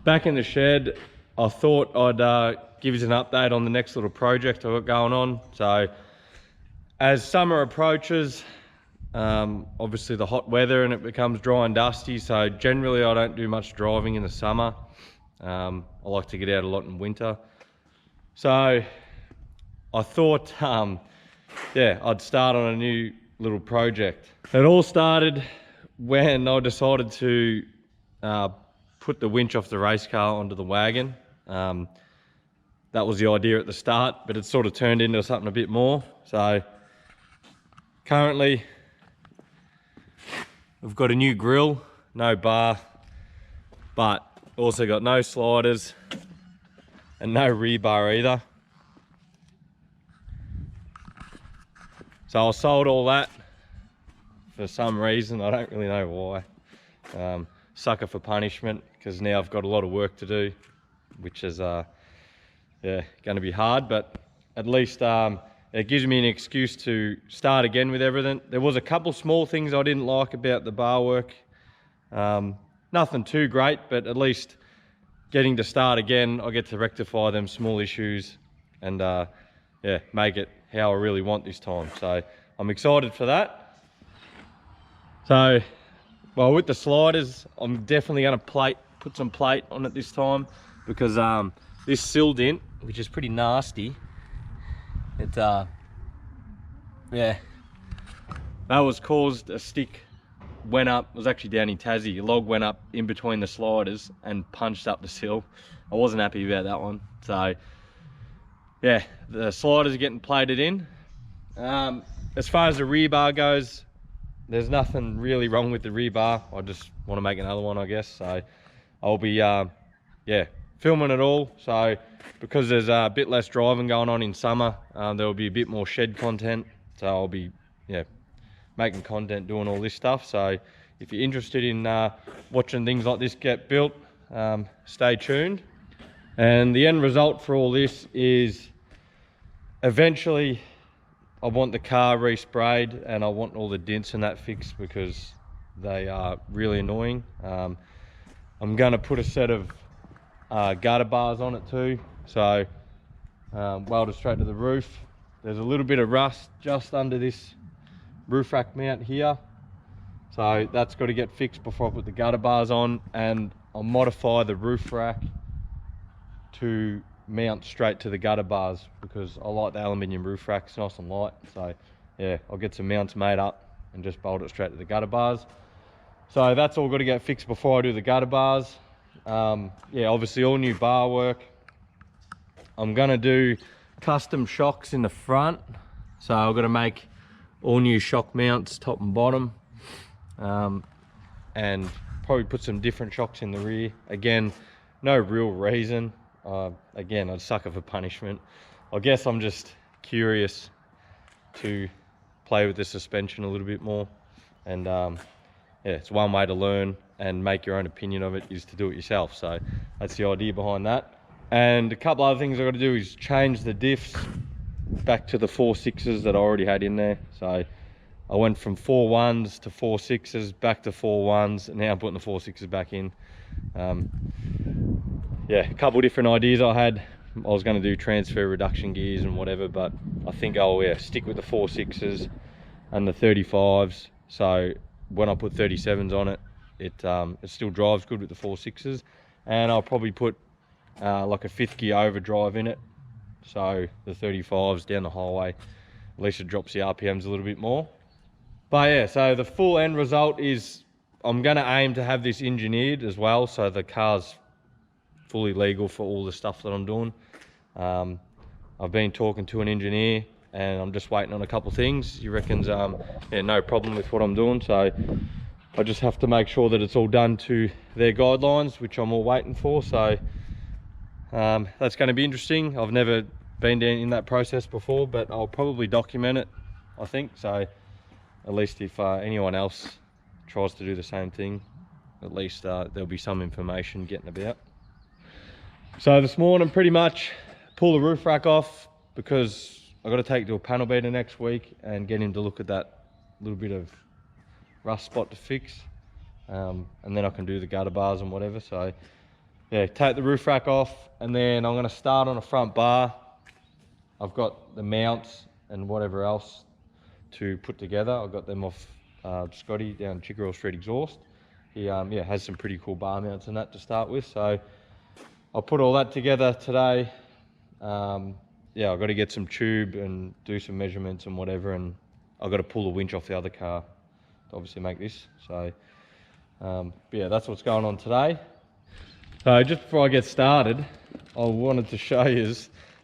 Back in the shed, I thought I'd give you an update on the next little project I've got going on. So as summer approaches, obviously the hot weather and it becomes dry and dusty. So generally I don't do much driving in the summer. I like to get out a lot in winter. So I thought, yeah, I'd start on a new little project. It all started when I decided to put the winch off the race car onto the wagon. That was the idea at the start, but it sort of turned into something a bit more. So currently we've got a new grill, no bar, but also got no sliders and no rebar either. So I sold all that for some reason, I don't really know why. Sucker for punishment, because now I've got a lot of work to do, which is yeah, going to be hard, but at least it gives me an excuse to start again with everything. There was a couple small things I didn't like about the bar work. Nothing too great, but at least getting to start again, I get to rectify them small issues and yeah, make it how I really want this time. So I'm excited for that. So, well, with the sliders, I'm definitely going to put some plate on it this time, because this sill dint, which is pretty nasty, it yeah, that was caused. A stick went up, it was actually down in Tassie, a log went up in between the sliders and punched up the sill. I wasn't happy about that one. So yeah, the sliders are getting plated in. As far as the rebar goes, there's nothing really wrong with the rebar. I just want to make another one, I guess. So I'll be yeah, filming it all. So because there's a bit less driving going on in summer, there will be a bit more shed content. So I'll be, yeah, making content, doing all this stuff. So if you're interested in watching things like this get built, stay tuned. And the end result for all this is eventually I want the car resprayed and I want all the dents and that fixed, because they are really annoying. I'm going to put a set of gutter bars on it too, so welded straight to the roof. There's a little bit of rust just under this roof rack mount here, so that's got to get fixed before I put the gutter bars on, and I'll modify the roof rack to mount straight to the gutter bars, because I like the aluminium roof rack, it's nice and light. So yeah, I'll get some mounts made up and just bolt it straight to the gutter bars. So that's all got to get fixed before I do the gutter bars. Yeah, obviously all new bar work. I'm gonna do custom shocks in the front, so I've got to make all new shock mounts top and bottom, and probably put some different shocks in the rear. Again, no real reason. Again, I'd sucker for punishment. I guess I'm just curious to play with the suspension a little bit more, and yeah, it's one way to learn and make your own opinion of it, is to do it yourself. So that's the idea behind that. And a couple other things I've got to do is change the diffs back to the 4.6s that I already had in there. So I went from 4.1s to 4.6s, back to 4.1s, and now I'm putting the 4.6s back in. Yeah, a couple different ideas I had. I was going to do transfer reduction gears and whatever, but I think I'll, yeah, stick with the 4.6s and the 35s. So when I put 37s on it, it still drives good with the 4.6s, and I'll probably put like a 5th gear overdrive in it, so the 35s down the highway, at least it drops the RPMs a little bit more. But yeah, so the full end result is I'm going to aim to have this engineered as well, so the car's fully legal for all the stuff that I'm doing. I've been talking to an engineer and I'm just waiting on a couple things. He reckons yeah, no problem with what I'm doing, so I just have to make sure that it's all done to their guidelines, which I'm all waiting for. So that's going to be interesting. I've never been down in that process before, but I'll probably document it, I think. So at least if anyone else tries to do the same thing, at least there'll be some information getting about. So this morning, pretty much pull the roof rack off, because I've got to take it to a panel beater next week and get him to look at that little bit of rust spot to fix, and then I can do the gutter bars and whatever. So yeah, take the roof rack off, and then I'm gonna start on a front bar. I've got the mounts and whatever else to put together. I got them off Scotty down Chickerell Street Exhaust. He yeah, has some pretty cool bar mounts and that to start with. So I'll put all that together today. Yeah, I've got to get some tube and do some measurements and whatever, and I've got to pull the winch off the other car to obviously make this. So but yeah, that's what's going on today. So just before I get started, I wanted to show you,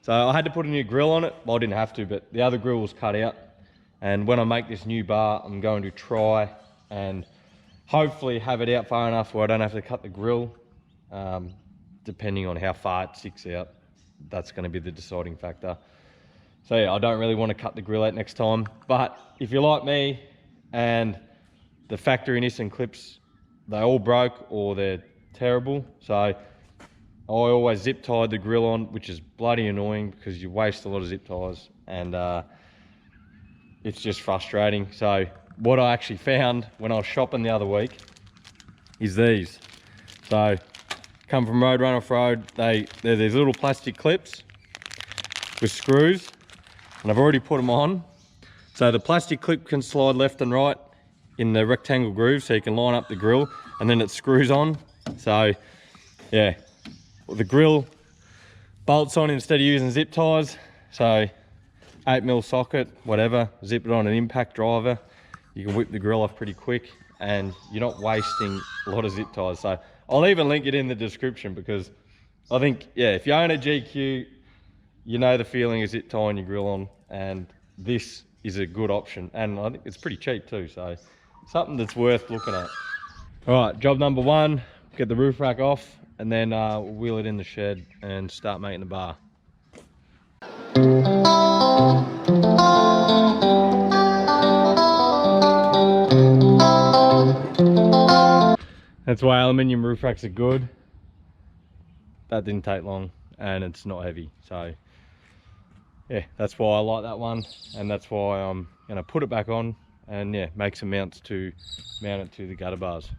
so I had to put a new grill on it. Well, I didn't have to, but the other grill was cut out. And when I make this new bar, I'm going to try and hopefully have it out far enough where I don't have to cut the grill. Depending on how far it sticks out, that's going to be the deciding factor. So yeah, I don't really want to cut the grill out next time. But if you're like me and the factory Nissan clips, they all broke or they're terrible. So I always zip tied the grill on, which is bloody annoying because you waste a lot of zip ties, and it's just frustrating. So what I actually found when I was shopping the other week is these. So come from Road Run Off Road. They're these little plastic clips with screws, and I've already put them on. So the plastic clip can slide left and right in the rectangle groove, so you can line up the grill, and then it screws on. So yeah, the grill bolts on instead of using zip ties. So 8mm socket, whatever, zip it on an impact driver. You can whip the grill off pretty quick, and you're not wasting a lot of zip ties. So I'll even link it in the description, because I think, yeah, if you own a GQ, you know the feeling of zip tying your grill on, and this is a good option. And I think it's pretty cheap too, so something that's worth looking at. All right, job number one, get the roof rack off, and then we'll wheel it in the shed and start making the bar. That's why aluminium roof racks are good. That didn't take long, and it's not heavy. So yeah, that's why I like that one, and that's why I'm gonna put it back on and yeah, make some mounts to mount it to the gutter bars.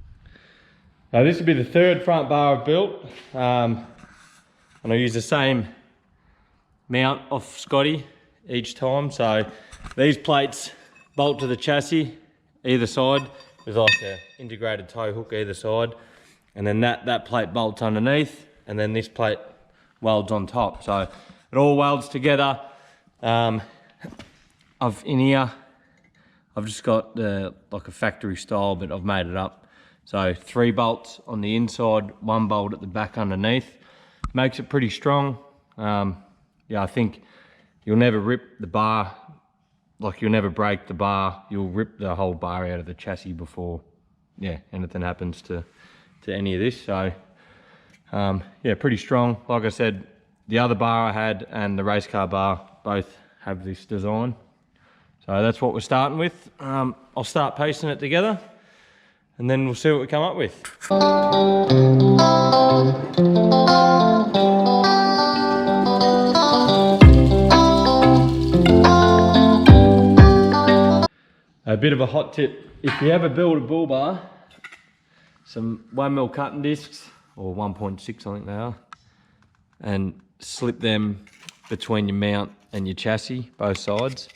Now this will be the third front bar I've built, and I use the same mount off Scotty each time. So these plates bolt to the chassis either side with like an integrated tow hook either side, and then that plate bolts underneath, and then this plate welds on top. So it all welds together. In here I've just got like a factory style, but I've made it up. So 3 bolts on the inside, 1 bolt at the back underneath. Makes it pretty strong. Yeah, I think you'll never rip the bar, like you'll never break the bar. You'll rip the whole bar out of the chassis before, yeah, anything happens to any of this. So yeah, pretty strong. Like I said, the other bar I had and the race car bar both have this design. So that's what we're starting with. I'll start piecing it together, and then we'll see what we come up with. A bit of a hot tip: if you ever build a bull bar, some 1mm cutting discs, or 1.6 I think they are, and slip them between your mount and your chassis, both sides,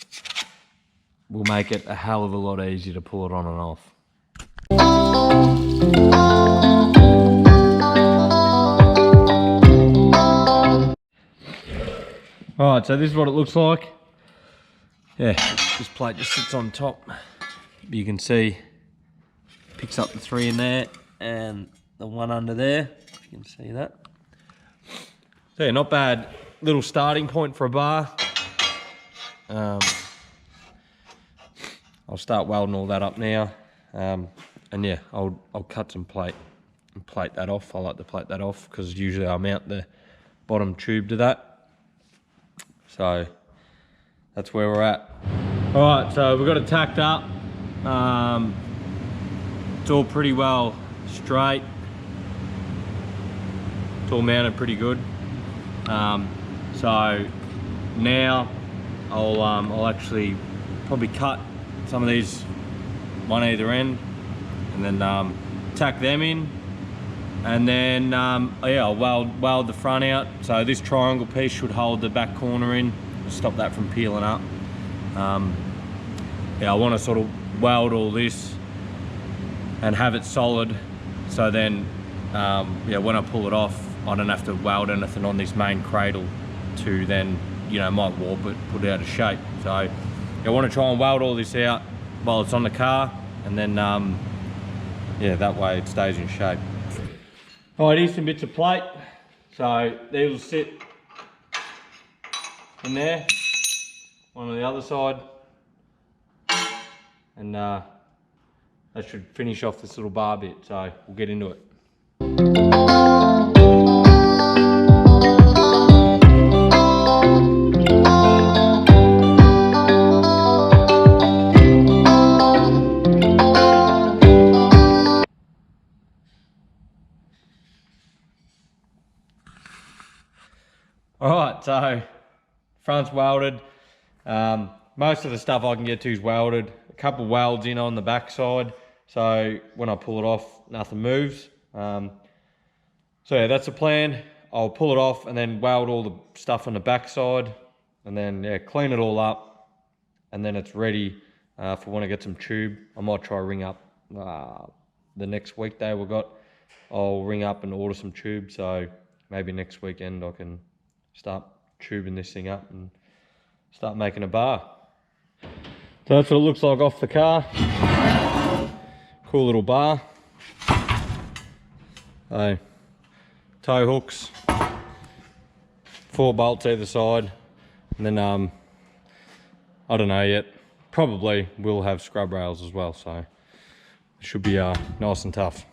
will make it a hell of a lot easier to pull it on and off. Alright, so this is what it looks like. Yeah, this plate just sits on top. You can see, picks up the 3 in there and the 1 under there, if you can see that. So yeah, not bad little starting point for a bar. I'll start welding all that up now, and yeah, I'll cut some plate and plate that off. I like to plate that off because usually I mount the bottom tube to that. So that's where we're at. All right, so we've got it tacked up. It's all pretty well straight. It's all mounted pretty good. So now I'll actually probably cut some of these one either end, and then tack them in, And then yeah, I'll weld the front out. So this triangle piece should hold the back corner in, stop that from peeling up. Yeah, I want to sort of weld all this and have it solid, so then yeah, when I pull it off, I don't have to weld anything on this main cradle to then, you know, might warp it, put it out of shape. So I want to try and weld all this out while it's on the car, and then yeah, that way it stays in shape. All right, here's some bits of plate. So these will sit in there, one on the other side, and that should finish off this little bar bit. So we'll get into it. All right, so front's welded. Most of the stuff I can get to is welded. A couple welds in on the back side, so when I pull it off, nothing moves. So yeah, that's the plan. I'll pull it off and then weld all the stuff on the back side, and then yeah, clean it all up, and then it's ready for when I get some tube. I might try ring up the next weekday we've got. I'll ring up and order some tube, so maybe next weekend I can start tubing this thing up and start making a bar. So that's what it looks like off the car. Cool little bar. So, tow hooks, 4 bolts either side, and then I don't know yet, probably will have scrub rails as well, so it should be nice and tough.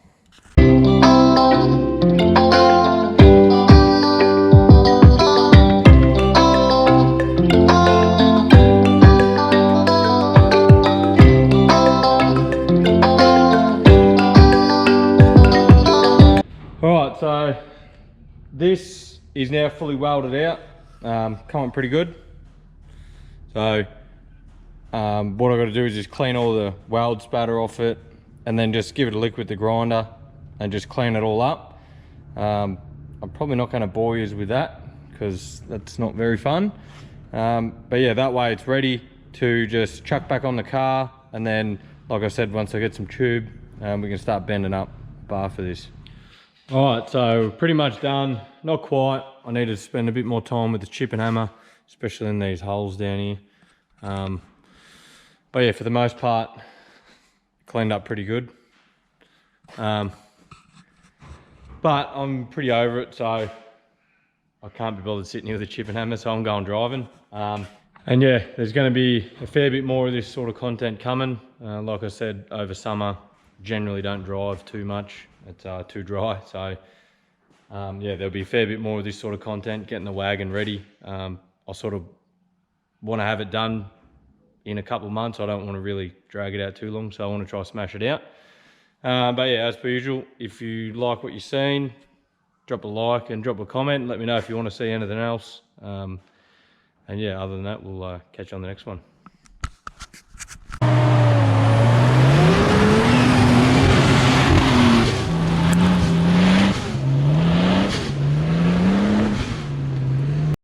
Alright, so this is now fully welded out, coming pretty good. So what I've got to do is just clean all the weld spatter off it, and then just give it a lick with the grinder and just clean it all up. I'm probably not going to bore you with that because that's not very fun. But yeah, that way it's ready to just chuck back on the car, and then like I said, once I get some tube, we can start bending up bar for this. All right, so pretty much done. Not quite. I need to spend a bit more time with the chip and hammer, especially in these holes down here. But yeah, for the most part, cleaned up pretty good. But I'm pretty over it, so I can't be bothered sitting here with a chip and hammer, so I'm going driving. And yeah, there's going to be a fair bit more of this sort of content coming. Like I said, over summer, generally don't drive too much. It's too dry, so yeah, there'll be a fair bit more of this sort of content, getting the wagon ready. I sort of want to have it done in a couple of months. I don't want to really drag it out too long, so I want to try to smash it out. But yeah, as per usual, if you like what you've seen, drop a like and drop a comment. Let me know if you want to see anything else. And yeah, other than that, we'll catch you on the next one.